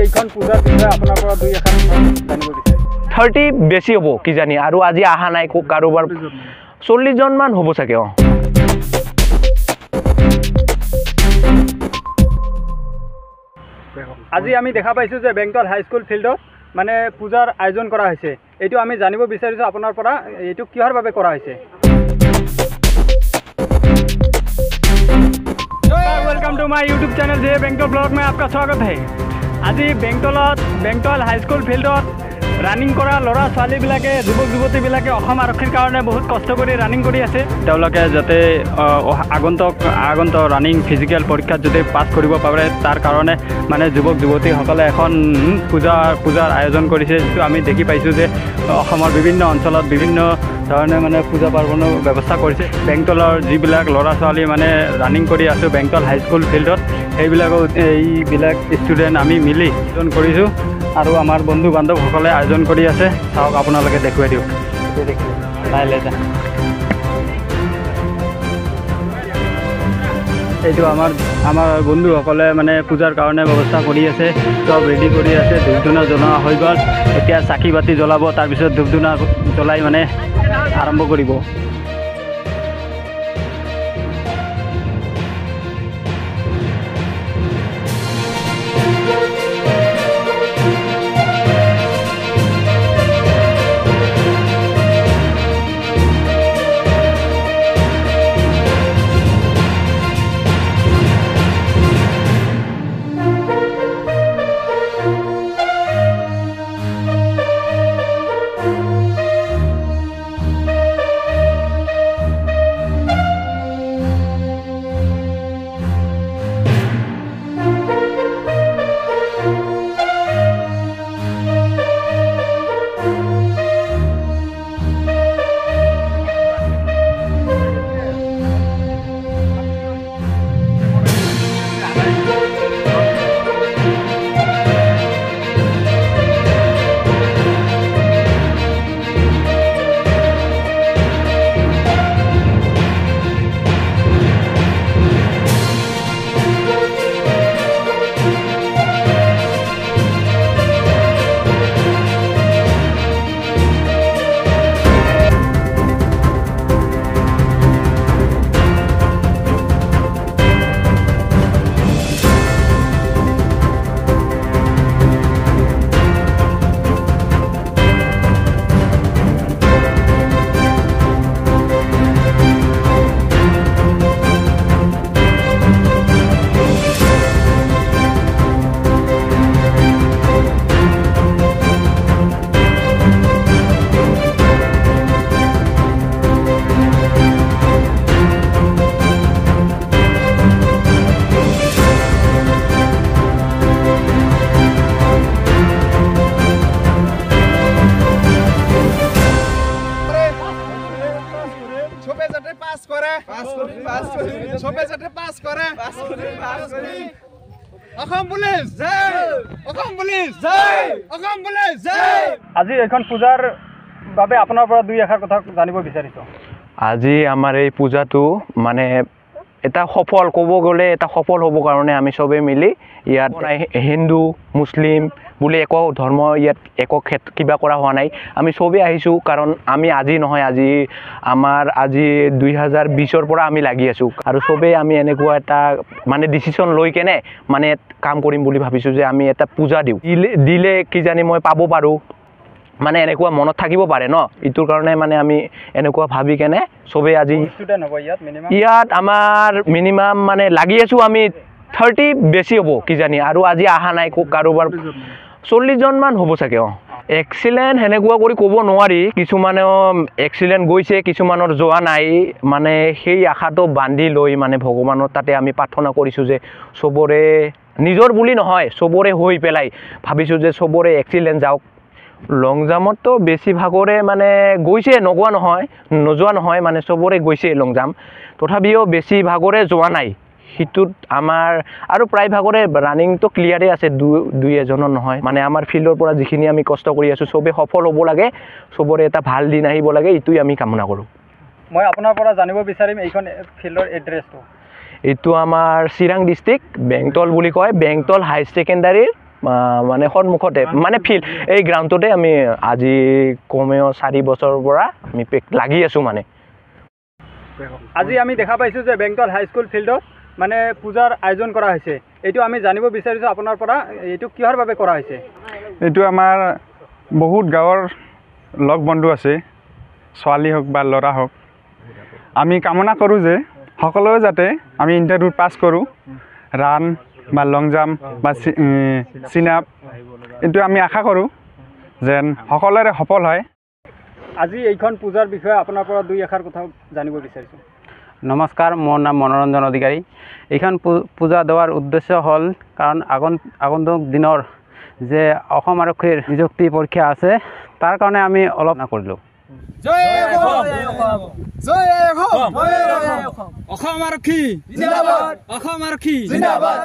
এইখন পূজাৰ বিষয়ে আপোনাৰ পৰা দুই এষাৰ জানিব বিচাৰিম। 30 বেছি হ'ব কিজানি, আৰু আজি অহা নাই কাৰোবাৰ 40 জন মান হ'ব চাগে। আজি আমি দেখা পাইছোঁ যে বেংটল হাইস্কুল ফিল্ডত মানে পূজাৰ আয়োজন কৰা হৈছে। এইটো আমি জানিব বিচাৰিছোঁ আপোনাৰ পৰা, এইটো কিহৰ বাবে কৰা হৈছে। Welcome to my YouTube channel जे बेंगटल ब्लॉग में आपका स्वागत है। आज बेंगटल हाईस्कूल फिल्डत रानिंग करा लड़ा छालीबिलाके युवक युवतीबिलाके आरक्षीर कारण बहुत कष्ट कर रानिंग कर जाते आगंतुक रानिंग फिजिकल परीक्षा जो पास कर तार कारण माने युवक युवतीसकले एन पूजार आयोजन करिছে। आम देखी पाइছোঁ যে विभिन्न अंचल विभिन्न धरणे माने पूजा पार्वणर व्यवस्था करिছে। बेंगटलर जिबिलाक लड़ा छाली माने रानिंग करि आছো बेंगटल हाईस्कूल फिल्डत, এইবিলাক स्टूडेंट आमी मिली आयोजन करिছোঁ আৰু আমাৰ বন্ধু বান্ধৱসকলে আয়োজন কৰি আছে। চাওক আপোনালোকে দেখুৱাই দিয়ক। এইটো আমাৰ বন্ধুসকলে মানে পূজাৰ কাৰণে ব্যৱস্থা কৰি আছে, সব ৰেডি কৰি আছে। ধূপ ধূনা জ্বলোৱা হৈ গ'ল, এতিয়া চাকি বাতি জ্বলাব, তাৰপিছত ধূপ ধূনা জ্বলাই মানে আৰম্ভ কৰিব। আজি এখন পূজাৰ বাবে আপোনাৰ পৰা দুই এষাৰ কথা জানিব বিচাৰিছোঁ। আজি আমাৰ এই পূজাটো মানে এটা সফল ক'ব গ'লে এটা সফল হ'ব কাৰণে আমি চবেই মিলি ইয়াত হিন্দু মুছলিম বুলি একো ধৰ্ম ইয়াত একো কিবা কৰা হোৱা নাই। আমি চবেই আহিছোঁ কাৰণ আমি আজি নহয়, আজি 2020ৰ পৰা আমি লাগি আছোঁ আৰু চবেই আমি এনেকুৱা এটা মানে ডিচিশ্যন লৈ কেনে মানে কাম কৰিম বুলি ভাবিছোঁ যে আমি এটা পূজা দিলে কিজানি মই পাব পাৰোঁ, মানে এনেকুৱা মনত থাকিব পাৰে ন। ইটোৰ কাৰণে মানে আমি এনেকুৱা ভাবি কেনে চবেই আজি ইয়াত আমাৰ মিনিমাম মানে লাগি আছোঁ আমি 30 বেছি হ'ব কিজানি, আৰু আজি অহা নাই কাৰোবাৰ 40 জন মান হ'ব চাগে। এক্সিলেণ্ট সেনেকুৱা কৰি ক'ব নোৱাৰি, কিছুমানেও এক্সিলেণ্ট গৈছে কিছুমানৰ যোৱা নাই। মানে সেই আশাটো বান্ধি লৈ মানে ভগৱানৰ তাতে আমি প্ৰাৰ্থনা কৰিছোঁ যে চবৰে নিজৰ বুলি নহয়, চবৰে হৈ পেলাই ভাবিছোঁ যে চবৰে এক্সিলেণ্ট যাওক। লং জাম্পতো বেছিভাগৰে মানে গৈছে, নোযোৱা নহয় মানে চবৰে গৈছে লং জাম্প, তথাপিও বেছিভাগৰে যোৱা নাই। সিটোত আমাৰ আৰু প্ৰায়ভাগৰে ৰানিংটো ক্লিয়াৰে আছে, দুই এজনৰ নহয়। মানে আমাৰ ফিল্ডৰ পৰা যিখিনি আমি কষ্ট কৰি আছোঁ চবেই সফল হ'ব লাগে, চবৰে এটা ভাল দিন আহিব লাগে, এইটোৱে আমি কামনা কৰোঁ। মই আপোনাৰ পৰা জানিব বিচাৰিম এইখন ফিল্ডৰ এড্ৰেছটো। এইটো আমাৰ চিৰাং ডিষ্ট্ৰিক্ট বেংটল বুলি কয়, বেংটল হাই ছেকেণ্ডাৰীৰ মানে সন্মুখতে মানে ফিল্ড এই গ্ৰাউণ্ডটোতে আমি আজি কমেও 4 বছৰৰ পৰা আমি লাগি আছোঁ মানে আজি আমি দেখা পাইছোঁ যে বেংটল হাইস্কুল ফিল্ডত মানে পূজাৰ আয়োজন কৰা হৈছে এইটো আমি জানিব বিচাৰিছোঁ আপোনাৰ পৰা এইটো কিহৰ বাবে কৰা হৈছে এইটো আমাৰ বহুত গাঁৱৰ লগ বন্ধু আছে ছোৱালী হোক বা ল'ৰা হোক আমি কামনা কৰোঁ যে সকলোৱে যাতে আমি ইণ্টাৰভিউত পাছ কৰোঁ ৰান বা লং জাম্প বা চিনাপ এইটো আমি আশা কৰোঁ যেন সকলোৰে সফল হয় আজি এইখন পূজাৰ বিষয়ে আপোনাৰ পৰা দুই এষাৰ কথা জানিব বিচাৰিছোঁ নমস্কাৰ মোৰ নাম মনোৰঞ্জন অধিকাৰী এইখন পূজা দেওয়াৰ উদ্দেশ্য হ'ল কাৰণ আগন্তুক দিনৰ যে অসম আৰক্ষীৰ নিযুক্তি পৰীক্ষা আছে তাৰ কাৰণে আমি অলপ কৰিলোঁ অসম আৰক্ষী জিন্দাবাদ অসম আৰক্ষী জিন্দাবাদ